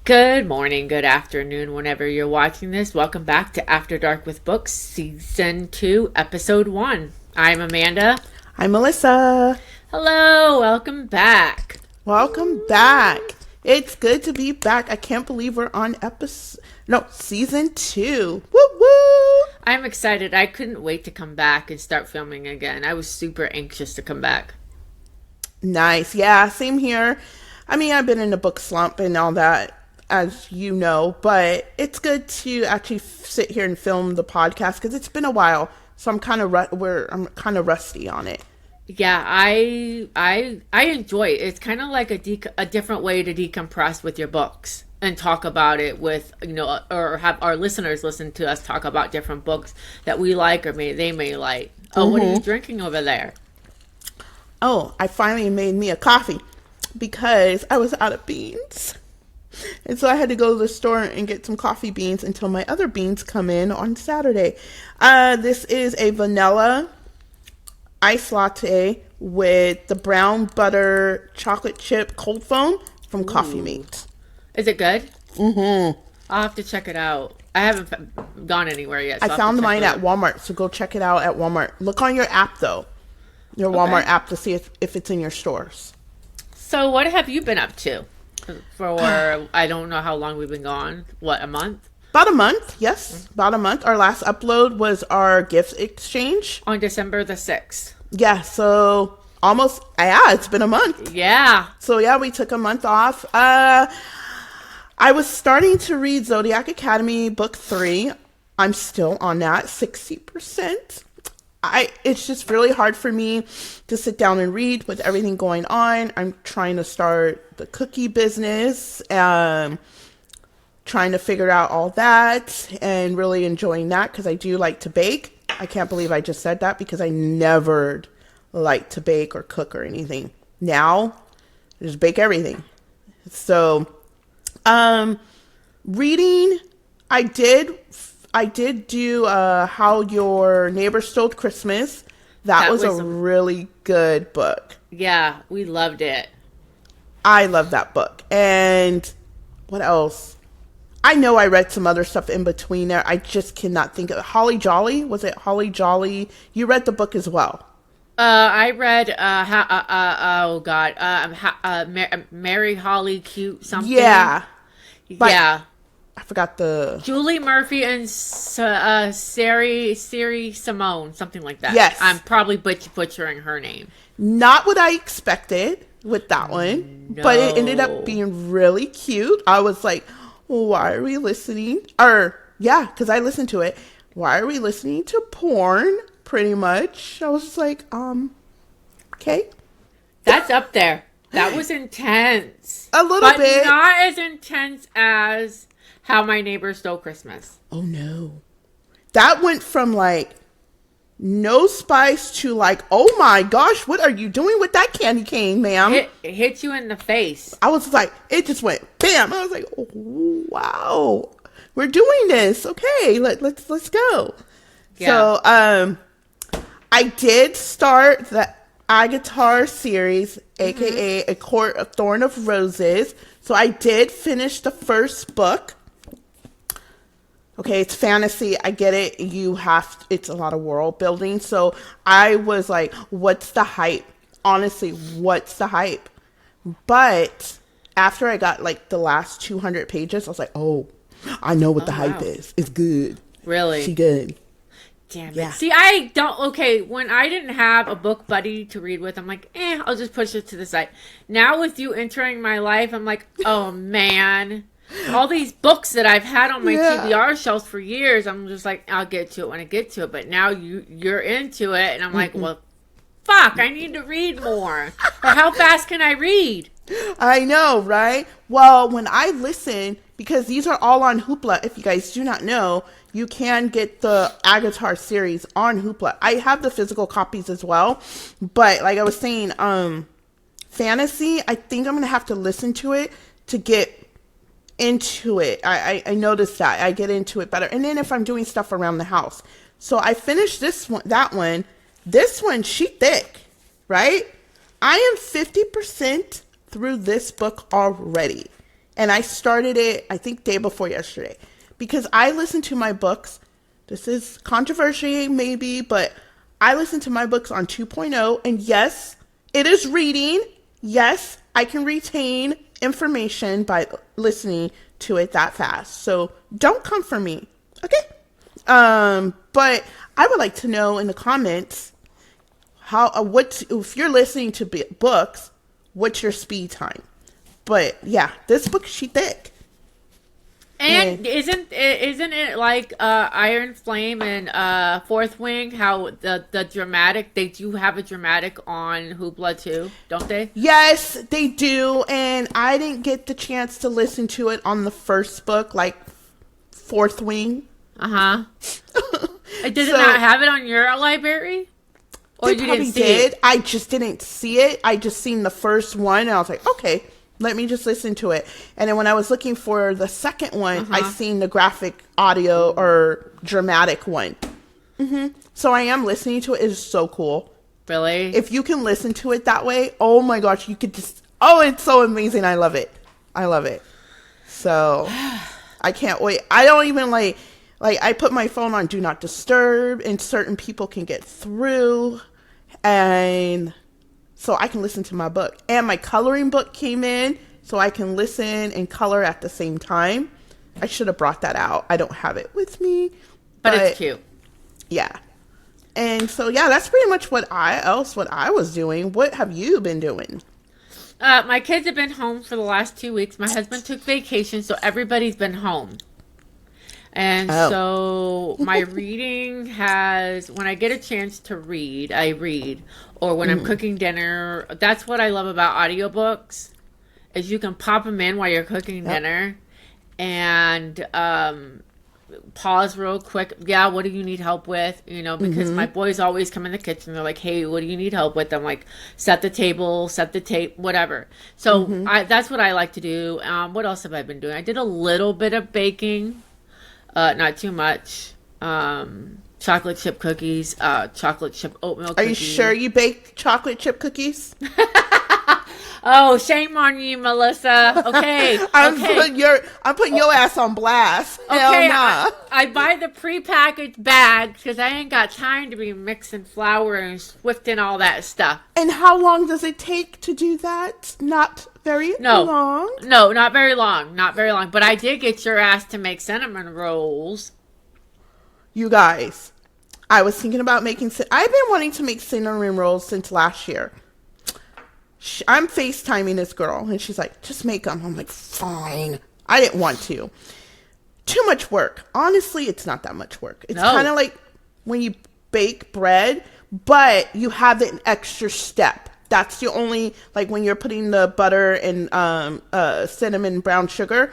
Good morning, good afternoon, whenever you're watching this. Welcome back to After Dark with Books, Season 2, Episode 1. I'm Amanda. I'm Melissa. Hello, welcome back. Welcome back. It's good to be back. I can't believe we're on Season 2. Woo woo! I'm excited. I couldn't wait to come back and start filming again. I was super anxious to come back. Nice. Yeah, same here. I mean, I've been in a book slump and all that, as you know, but it's good to actually sit here and film the podcast because it's been a while. So I'm kind of rusty on it. Yeah, I enjoy it. It's kind of like a different way to decompress with your books and talk about it with, or have our listeners listen to us talk about different books that we like or they may like. Oh, What are you drinking over there? Oh, I finally made me a coffee because I was out of beans. And so I had to go to the store and get some coffee beans until my other beans come in on Saturday. This is a vanilla iced latte with the brown butter chocolate chip cold foam from Coffee Mate. Is it good? Mm-hmm. I'll have to check it out. I haven't gone anywhere yet. So I found mine at Walmart, so go check it out at Walmart. Look on your app, though. Your Walmart app to see if it's in your stores. So what have you been up to? For, I don't know how long we've been gone. What, a month? About a month, yes. About a month. Our last upload was our gift exchange. On December the 6th. Yeah, so almost, it's been a month. Yeah. So yeah, we took a month off. I was starting to read Zodiac Academy book 3. I'm still on that, 60%. It's just really hard for me to sit down and read with everything going on. I'm trying to start the cookie business, trying to figure out all that and really enjoying that because I do like to bake. I can't believe I just said that because I never liked to bake or cook or anything. Now, I just bake everything. So, reading, I did do How Your Neighbor Stole Christmas. That was a really good book. Yeah, we loved it. I love that book. And what else? I know I read some other stuff in between there. I just cannot think of it. Holly Jolly? Was it Holly Jolly? You read the book as well. I read, Mary Holly Cute something. Yeah. Yeah. I forgot the... Julie Murphy and Siri Simone, something like that. Yes. I'm probably butchering her name. Not what I expected with that one, but it ended up being really cute. I was like, why are we listening? Because I listened to it. Why are we listening to porn? Pretty much. I was just like, okay. That's up there. That was intense. A little bit. But not as intense as How My Neighbor Stole Christmas. Oh, no. That went from, like, no spice to, like, oh, my gosh, what are you doing with that candy cane, ma'am? It hit you in the face. I was like, it just went bam. I was like, oh, wow, we're doing this. Okay, let's go. Yeah. So, I did start the Agatar series, aka A Court of Thorn of Roses. So I did finish the first book. Okay, it's fantasy. I get it. It's a lot of world building. So I was like, what's the hype? Honestly, what's the hype? But after I got like the last 200 pages, I was like, oh, I know what the hype is. It's good. Really? She good. Damn it. Yeah. See, when I didn't have a book buddy to read with, I'm like, I'll just push it to the side. Now with you entering my life, I'm like, oh man. All these books that I've had on my TBR shelves for years, I'm just like, I'll get to it when I get to it. But now you're into it, and I'm like, well, fuck, I need to read more. Or how fast can I read? I know, right? Well, when I listen, because these are all on Hoopla, if you guys do not know, you can get the Agatar series on Hoopla. I have the physical copies as well, but like I was saying, fantasy, I think I'm going to have to listen to it to get into it. I noticed that. I get into it better. And then if I'm doing stuff around the house. So I finished that one. This one, she thick, right? I am 50% through this book already. And I started it, I think, day before yesterday. Because I listen to my books. This is controversial, maybe, but I listen to my books on 2.0. And yes, it is reading. Yes, I can retain information by listening to it that fast. So don't come for me. Okay? But I would like to know in the comments if you're listening to books, what's your speed time? But yeah, this book, she thick. And isn't it like Iron Flame and Fourth Wing? How the dramatic, they do have a dramatic on Hoopla too, don't they? Yes, they do. And I didn't get the chance to listen to it on the first book, like Fourth Wing. Did it not have it on your library? Or you didn't see it? I just didn't see it. I just seen the first one, and I was like, okay, let me just listen to it. And then when I was looking for the second one, I seen the graphic audio or dramatic one. So I am listening to it. It is so cool. Really? If you can listen to it that way, oh my gosh, you could just, it's so amazing. I love it. I love it. So I can't wait. I don't even like I put my phone on Do Not Disturb, and certain people can get through, and so I can listen to my book. And my coloring book came in, so I can listen and color at the same time. I should have brought that out. I don't have it with me. But it's cute. Yeah. And so, yeah, that's pretty much what I was doing. What have you been doing? My kids have been home for the last 2 weeks. My husband took vacation, so everybody's been home. And so my reading when I get a chance to read, I read. Or when I'm cooking dinner. That's what I love about audiobooks, is you can pop them in while you're cooking dinner and pause real quick. Yeah, what do you need help with? Because my boys always come in the kitchen. They're like, hey, what do you need help with? I'm like, set the table, set the tape, whatever. So that's what I like to do. What else have I been doing? I did a little bit of baking. Not too much. Chocolate chip cookies, chocolate chip oatmeal cookies. Are you sure you baked chocolate chip cookies? Oh, shame on you, Melissa. Okay. I'm putting your ass on blast. Okay, Hell nah. I buy the prepackaged bags because I ain't got time to be mixing flour and swifting all that stuff. And how long does it take to do that? Not very long. No, not very long. Not very long. But I did get your ass to make cinnamon rolls. You guys, I was thinking about making... I've been wanting to make cinnamon rolls since last year. I'm FaceTiming this girl, and she's like, just make them. I'm like, fine. I didn't want to. Too much work. Honestly, it's not that much work. It's kind of like when you bake bread, but you have an extra step. That's the only, like when you're putting the butter and cinnamon brown sugar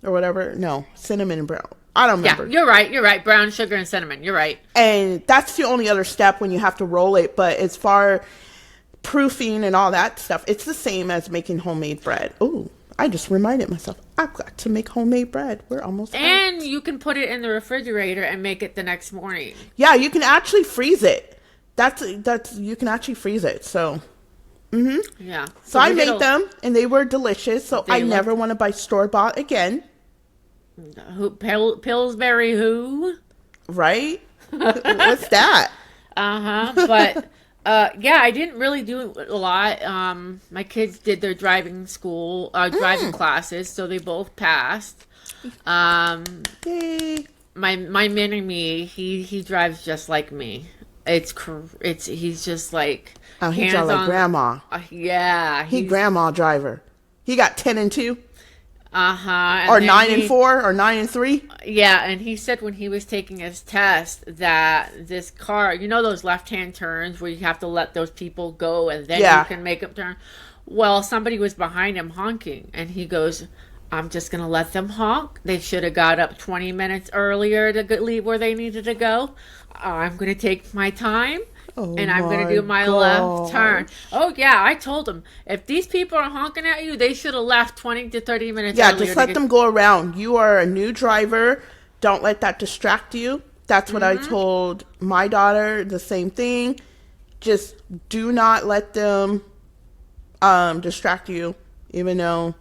or whatever. No, cinnamon brown. I don't remember. Yeah, you're right. Brown sugar and cinnamon. You're right. And that's the only other step when you have to roll it. But as far proofing and all that stuff, it's the same as making homemade bread. Oh, I just reminded myself, I've got to make homemade bread. We're almost And you can put it in the refrigerator and make it the next morning. Yeah, you can actually freeze it. That's you can actually freeze it. So, yeah. So I made them, and they were delicious. So I never want to buy store-bought again. Pillsbury who? Right? What's that? But yeah, I didn't really do a lot. My kids did their driving classes, so they both passed. Yay. My mini-me, he drives just like me. He's just like... Oh, he drives like grandma. Yeah. He grandma driver. He got 10 and 2. Or 9 and 4 or 9 and 3. Yeah, and he said when he was taking his test that this car, those left-hand turns where you have to let those people go and then you can make them turn. Well, somebody was behind him honking, and he goes, I'm just going to let them honk. They should have got up 20 minutes earlier to leave where they needed to go. I'm going to take my time. And I'm going to do my left turn. Oh, yeah, I told him, if these people are honking at you, they should have left 20 to 30 minutes earlier. Yeah, just let them go around. You are a new driver. Don't let that distract you. That's what I told my daughter, the same thing. Just do not let them distract you, even though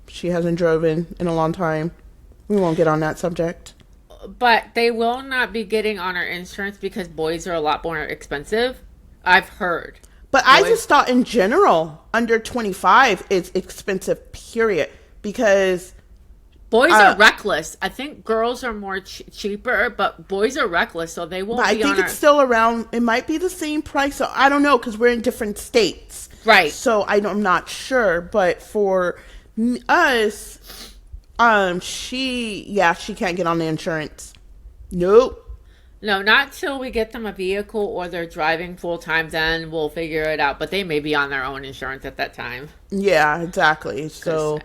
She hasn't driven in a long time. We won't get on that subject. But they will not be getting on our insurance because boys are a lot more expensive. I've heard. But I just thought in general, under 25 is expensive, period. Because boys are reckless. I think girls are more cheaper, but boys are reckless, so they won't be on I think it's still around, it might be the same price. So I don't know, because we're in different states. Right. So I'm not sure. But for us, she can't get on the insurance. Nope. No, not till we get them a vehicle or they're driving full time, then we'll figure it out. But they may be on their own insurance at that time. Yeah, exactly. So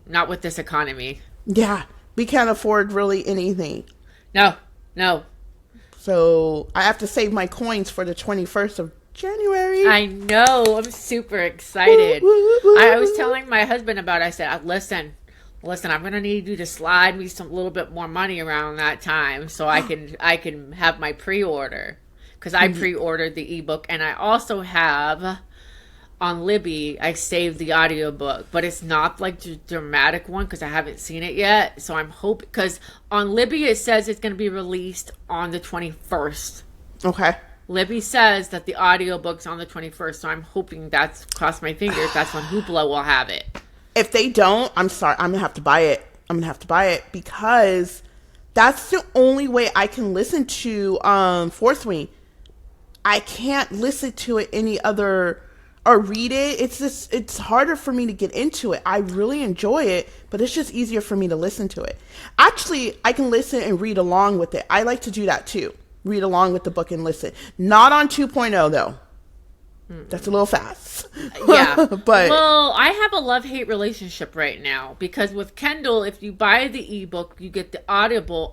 not with this economy. Yeah, we can't afford really anything. No. So I have to save my coins for the 21st of January. I know. I'm super excited. I was telling my husband about it. I said, listen, I'm going to need you to slide me some little bit more money around that time so I can have my pre-order. Because I pre-ordered the ebook, and I also have on Libby, I saved the audiobook, but it's not like the dramatic one because I haven't seen it yet. So I'm hoping, because on Libby it says it's going to be released on the 21st. Okay. Libby says that the audiobook's on the 21st, so I'm hoping cross my fingers, that's when Hoopla will have it. If they don't, I'm sorry, I'm going to have to buy it. Because that's the only way I can listen to Fourth Wing. I can't listen to it any other or read it. It's harder for me to get into it. I really enjoy it, but it's just easier for me to listen to it. Actually, I can listen and read along with it. I like to do that too. Read along with the book and listen. Not on 2.0 though. That's a little fast. Yeah. But well, I have a love-hate relationship right now because with Kindle, if you buy the ebook, you get the Audible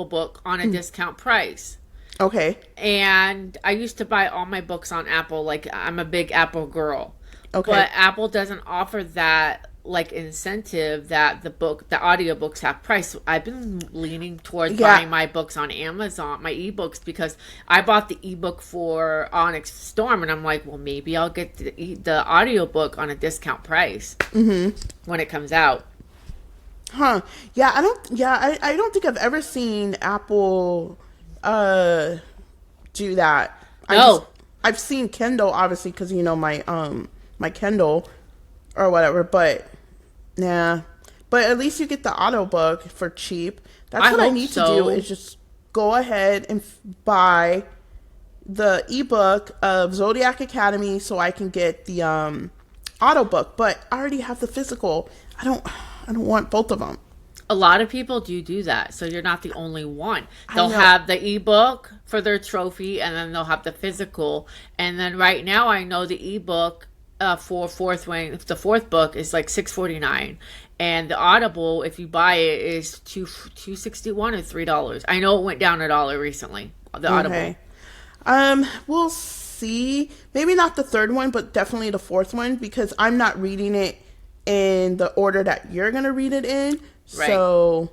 book on a discount price. Okay. And I used to buy all my books on Apple. Like, I'm a big Apple girl. Okay. But Apple doesn't offer that like incentive that the audiobooks have price. So I've been leaning towards buying my books on Amazon, my ebooks, because I bought the ebook for Onyx Storm, and I'm like, well, maybe I'll get the audiobook on a discount price when it comes out. Huh. Yeah, I don't think I've ever seen Apple do that. No. I've seen Kindle, obviously, because my Kindle or whatever, but yeah. But at least you get the audiobook for cheap. That's what I need to do, is just go ahead and buy the ebook of Zodiac Academy so I can get the audiobook. But I already have the physical. I don't want both of them. A lot of people do that, so you're not the only one. They'll have the ebook for their trophy, and then they'll have the physical. And then right now, I know the ebook for Fourth Wing, the fourth book, is like $6.49, and the Audible, if you buy it, is $2.61 or $3. I know it went down $1 recently. The Audible. We'll see. Maybe not the third one, but definitely the fourth one, because I'm not reading it in the order that you're gonna read it in. Right. So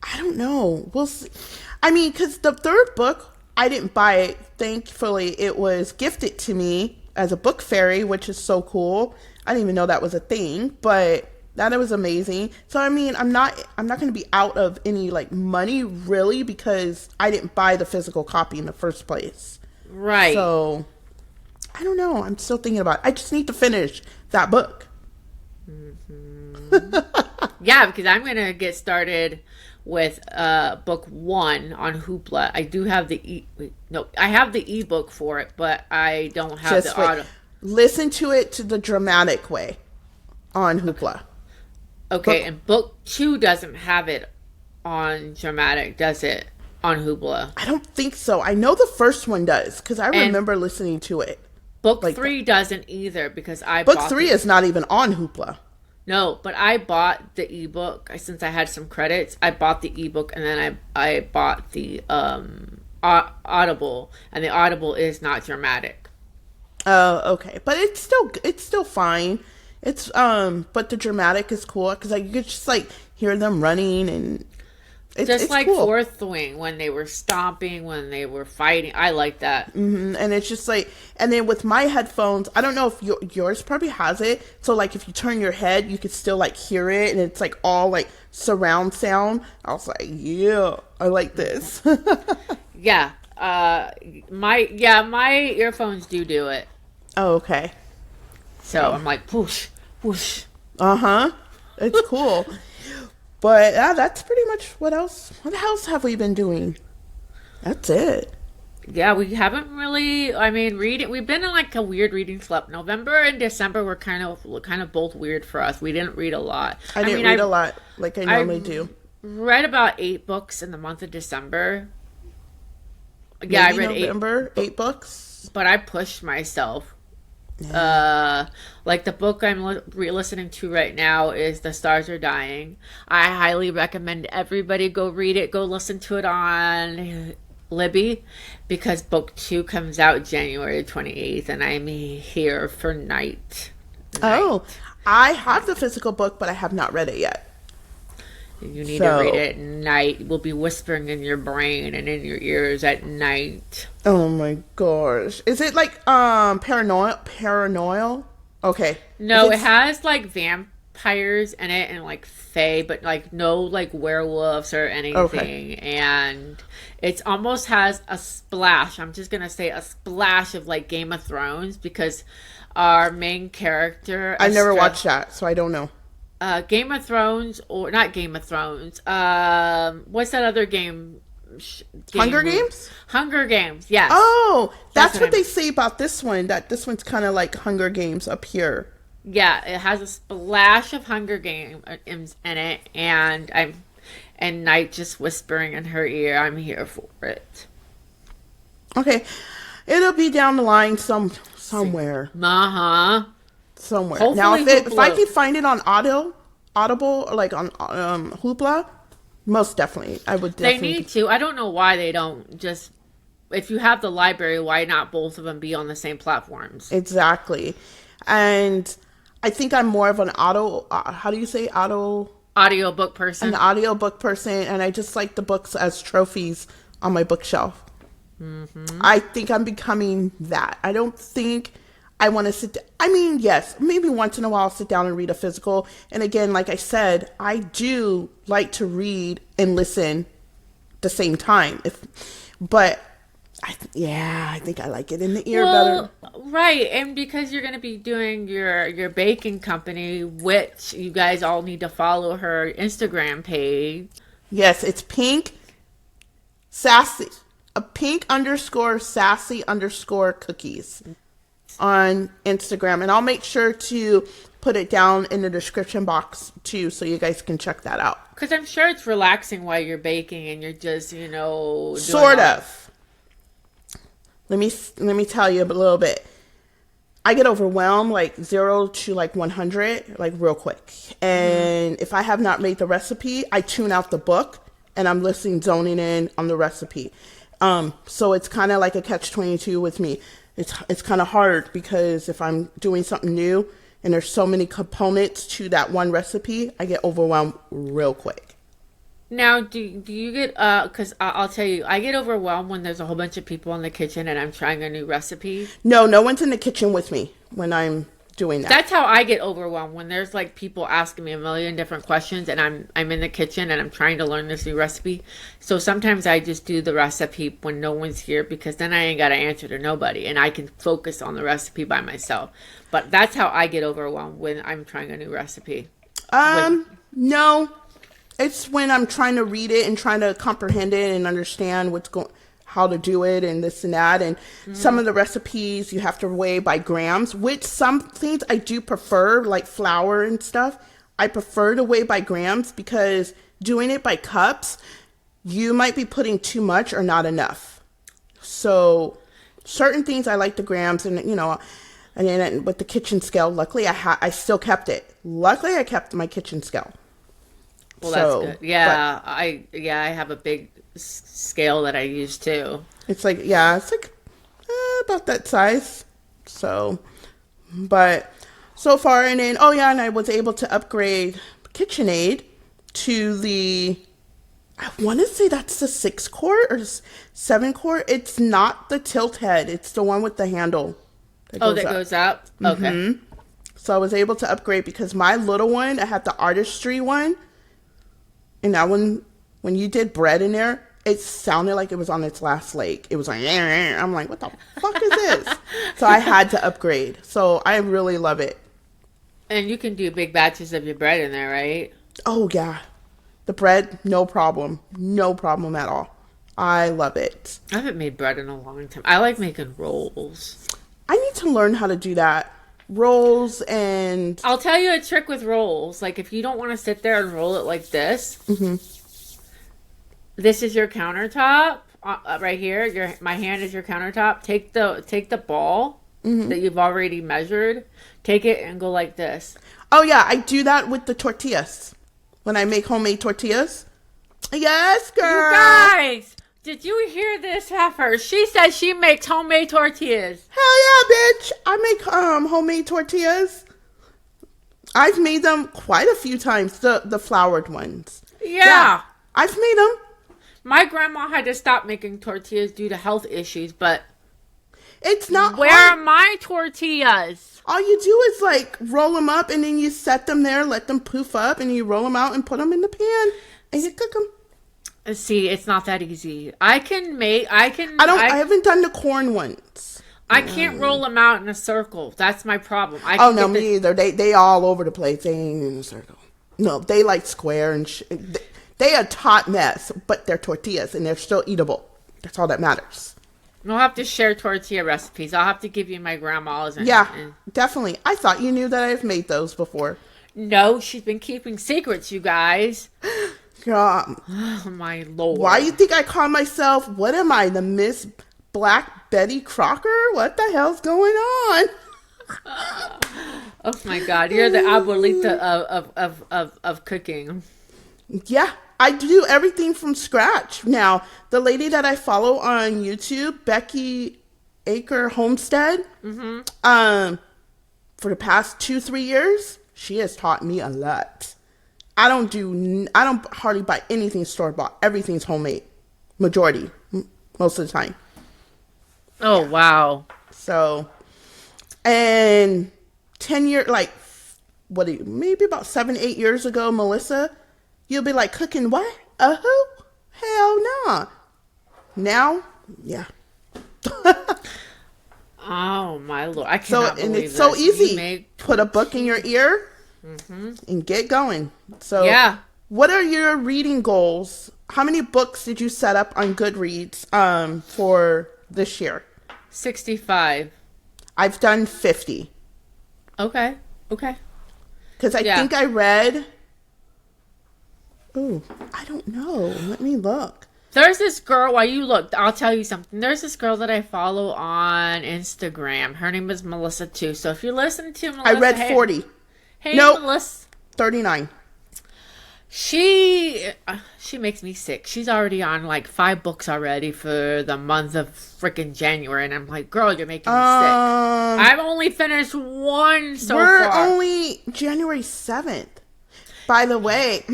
I don't know. We'll see. I mean, because the third book, I didn't buy it. Thankfully, it was gifted to me as a book fairy, which is so cool. I didn't even know that was a thing, but that was amazing. So I mean, I'm not going to be out of any like money really, because I didn't buy the physical copy in the first place. Right. So I don't know. I'm still thinking about it. I just need to finish that book. Yeah, because I'm going to get started with book 1 on Hoopla. I do have I have the ebook for it, but I don't have the audio. Listen to it to the dramatic way on Hoopla. Okay, and book 2 doesn't have it on dramatic, does it? On Hoopla? I don't think so. I know the first one does, because I remember listening to it. Book 3 doesn't either, because Book 3 is not even on Hoopla. No, but I bought the ebook since I had some credits. I bought the ebook, and then I bought the Audible, and the Audible is not dramatic. Oh, okay, but it's still fine. It's but the dramatic is cool because you could just like hear them running and Just it's like cool. Fourth Wing when they were stomping, when they were fighting. I like that. And it's just like, and then with my headphones, I don't know if yours probably has it. So like if you turn your head, you could still like hear it, and it's like all like surround sound. I was like, yeah, I like this. Yeah. My earphones do it. Oh, okay. So I'm like whoosh, whoosh. Uh-huh. It's cool. But yeah, that's pretty much what else have we been doing? That's it. Yeah, we haven't really. I mean, reading. We've been in like a weird reading slump. November and December were kind of both weird for us. We didn't read a lot. I didn't read a lot like I normally do. Read about 8 books in the month of December. Yeah, Maybe I read November, 8 books. but I pushed myself. Like the book I'm re-listening to right now is The Stars Are Dying. I highly recommend everybody go read it. Go listen to it on Libby, because book 2 comes out January 28th, and I'm here for night. Oh, I have the physical book, but I have not read it yet. You need to read it at night. We'll be whispering in your brain and in your ears at night. Oh my gosh. Is it like paranoid? Okay. No, it has like vampires in it and like fae, but like no like werewolves or anything. Okay. And it almost has a splash. I'm just gonna say a splash of like Game of Thrones, because our main character, I never watched that, so I don't know. Game of Thrones, or not Game of Thrones. What's that other game? Hunger Games? Hunger Games, yes. Oh, that's what they say about this one, that this one's kind of like Hunger Games up here. Yeah, it has a splash of Hunger Games in it, and Night just whispering in her ear, I'm here for it. Okay. It'll be down the line somewhere. Uh-huh. Somewhere. Hopefully Now, if I Hoopla. can find it on Audible, or like on Hoopla, most definitely, I would They definitely. need to. I don't know why they don't just. If you have the library, why not both of them be on the same platforms? Exactly. And I think I'm more of an how do you say Audiobook person. an audiobook person, and I just like the books as trophies on my bookshelf. I think I'm becoming that. I don't think I want to I mean, yes, maybe once in a while I'll sit down and read a physical. And again, like I said, I do like to read and listen at the same time. But I think I like it in the ear better. Right, and because you're going to be doing your baking company, which you guys all need to follow her Instagram page. Yes, it's sassy _sassy_cookies on Instagram, and I'll make sure to put it down in the description box too, so you guys can check that out. Because I'm sure it's relaxing while you're baking, and you're just Sort of. Let me tell you a little bit. I get overwhelmed like 0 to like 100 like real quick, and if I have not made the recipe, I tune out the book and I'm zoning in on the recipe. So it's kind of like a catch-22 with me. It's kind of hard, because if I'm doing something new and there's so many components to that one recipe, I get overwhelmed real quick. Now, do you get, because I'll tell you, I get overwhelmed when there's a whole bunch of people in the kitchen and I'm trying a new recipe. No one's in the kitchen with me when I'm doing that. That's how I get overwhelmed, when there's like people asking me a million different questions and I'm in the kitchen and I'm trying to learn this new recipe. So sometimes I just do the recipe when no one's here, because then I ain't got to answer to nobody and I can focus on the recipe by myself. But that's how I get overwhelmed when I'm trying a new recipe. No. It's when I'm trying to read it and trying to comprehend it and understand how to do it and this and that. And some of the recipes you have to weigh by grams, which some things I do prefer, like flour and stuff. I prefer to weigh by grams, because doing it by cups, you might be putting too much or not enough. So certain things I like the grams, and and then with the kitchen scale, luckily I still kept it. Luckily I kept my kitchen scale. Well, that's good. Yeah, I have a big scale that I use too. It's like about that size. So, but so far, and then and I was able to upgrade KitchenAid to the I want to say that's the 6 quart or 7 quart. It's not the tilt head. It's the one with the handle. That goes up? Okay. Mm-hmm. So I was able to upgrade because my little one, I had the artistry one. And that one, when you did bread in there, it sounded like it was on its last leg. It was like, I'm like, what the fuck is this? So I had to upgrade. So I really love it. And you can do big batches of your bread in there, right? Oh, yeah. The bread, no problem. No problem at all. I love it. I haven't made bread in a long time. I like making rolls. I need to learn how to do that. Rolls and... I'll tell you a trick with rolls. Like, if you don't want to sit there and roll it like this, this is your countertop right here. My hand is your countertop. Take the ball that you've already measured. Take it and go like this. Oh, yeah. I do that with the tortillas. When I make homemade tortillas. Yes, girl. You guys, did you hear this heifer? She said she makes homemade tortillas. Hell yeah, bitch. I make homemade tortillas. I've made them quite a few times, the floured ones. Yeah. I've made them. My grandma had to stop making tortillas due to health issues, but it's not Where hard. are my tortillas? All you do is like roll them up and then you set them there, let them poof up, and you roll them out and put them in the pan and you cook them. See, it's not that easy. I haven't done the corn ones. I can't roll them out in a circle. That's my problem. Me either. They all over the place. They ain't in a circle. No, they like square and they a hot mess, but they're tortillas and they're still eatable. That's all that matters. We'll have to share tortilla recipes. I'll have to give you my grandma's. Definitely. I thought you knew that I've made those before. No, she's been keeping secrets, you guys. God. Oh, my Lord. Why you think I call myself, what am I, the Miss Black Betty Crocker? What the hell's going on? Oh, my God. You're the abuelita of cooking. Yeah. I do everything from scratch. Now, the lady that I follow on YouTube, Becky Acre Homestead, for the past 2-3 years, she has taught me a lot. I don't hardly buy anything store-bought. Everything's homemade. Majority. Most of the time. Oh, wow. So, and 10 years, maybe about 7-8 years ago, Melissa, you'll be like, cooking what? Hell no. Now, yeah. Oh, my Lord. I cannot believe it's so easy. Put a book in your ear and get going. So, yeah. What are your reading goals? How many books did you set up on Goodreads for this year? 65. I've done 50. Okay. Because I think I read... Ooh, I don't know. Let me look. There's this girl, while you look, I'll tell you something. There's this girl that I follow on Instagram. Her name is Melissa too. So if you listen to Melissa... I read 40. Hey, nope. Melissa. 39. She makes me sick. She's already on like 5 books already for the month of freaking January. And I'm like, girl, you're making me sick. I've only finished 1 so far. We're only January 7th. By the way,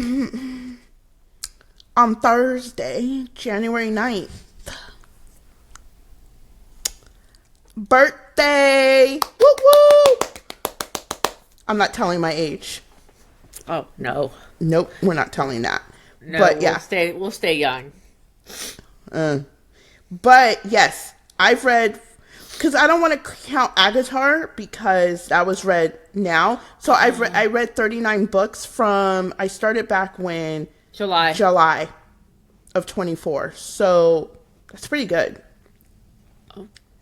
on Thursday, January 9th, birthday! Woo woo! I'm not telling my age. Oh, no. Nope, we're not telling that. No, but yeah. We'll stay young. But yes, I've read... Because I don't want to count Agatar because that was read now. So I read 39 books from, I started back when? July of 24. So that's pretty good.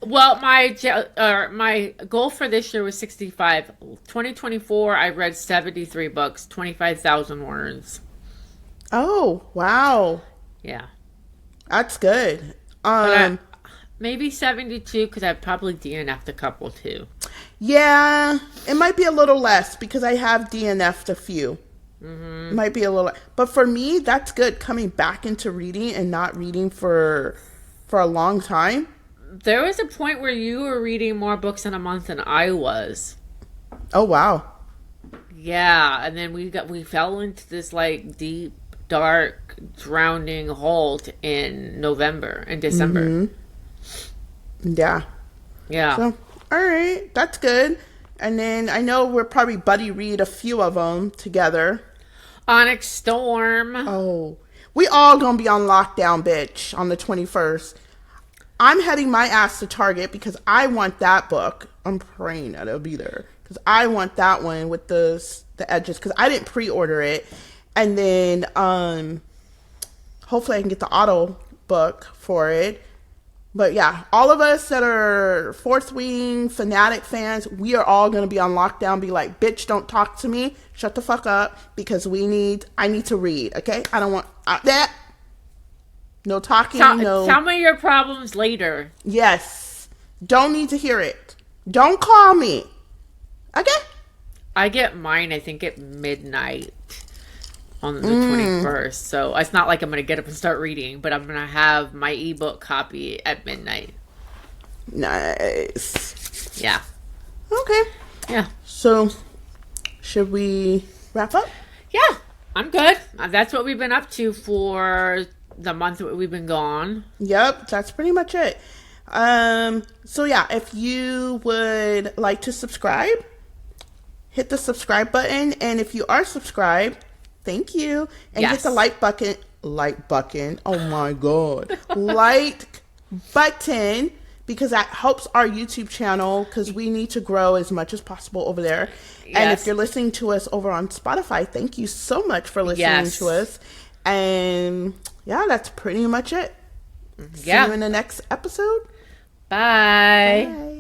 Well, my goal for this year was 65. 2024, I read 73 books, 25,000 words. Oh, wow. Yeah. That's good. Maybe 72 because I probably DNF'd a couple too. Yeah, it might be a little less because I have DNF'd a few. It might be a little, but for me, that's good. Coming back into reading and not reading for a long time. There was a point where you were reading more books in a month than I was. Oh wow. Yeah, and then we fell into this like deep dark, drowning halt in November and December. Yeah. Yeah. So, all right, that's good. And then I know we'll probably buddy read a few of them together. Onyx Storm. Oh, we all gonna be on lockdown, bitch, on the 21st. I'm heading my ass to Target because I want that book. I'm praying that it'll be there because I want that one with the edges because I didn't pre-order it. And then hopefully I can get the auto book for it. But yeah, all of us that are Fourth Wing fanatic fans, we are all going to be on lockdown. Be like, bitch, don't talk to me. Shut the fuck up because I need to read. Okay. I don't want that. No talking. Tell me your problems later. Yes. Don't need to hear it. Don't call me. Okay. I get mine, I think, at midnight on the 21st. So it's not like I'm going to get up and start reading, but I'm going to have my ebook copy at midnight. Nice. Yeah. Okay. Yeah. So should we wrap up? Yeah. I'm good. That's what we've been up to for the month that we've been gone. Yep. That's pretty much it. So yeah, if you would like to subscribe, hit the subscribe button. And if you are subscribed, thank you. And hit the like button. Oh my God. Like button, because that helps our YouTube channel because we need to grow as much as possible over there. Yes. And if you're listening to us over on Spotify, thank you so much for listening to us. And yeah, that's pretty much it. See you in the next episode. Bye. Bye.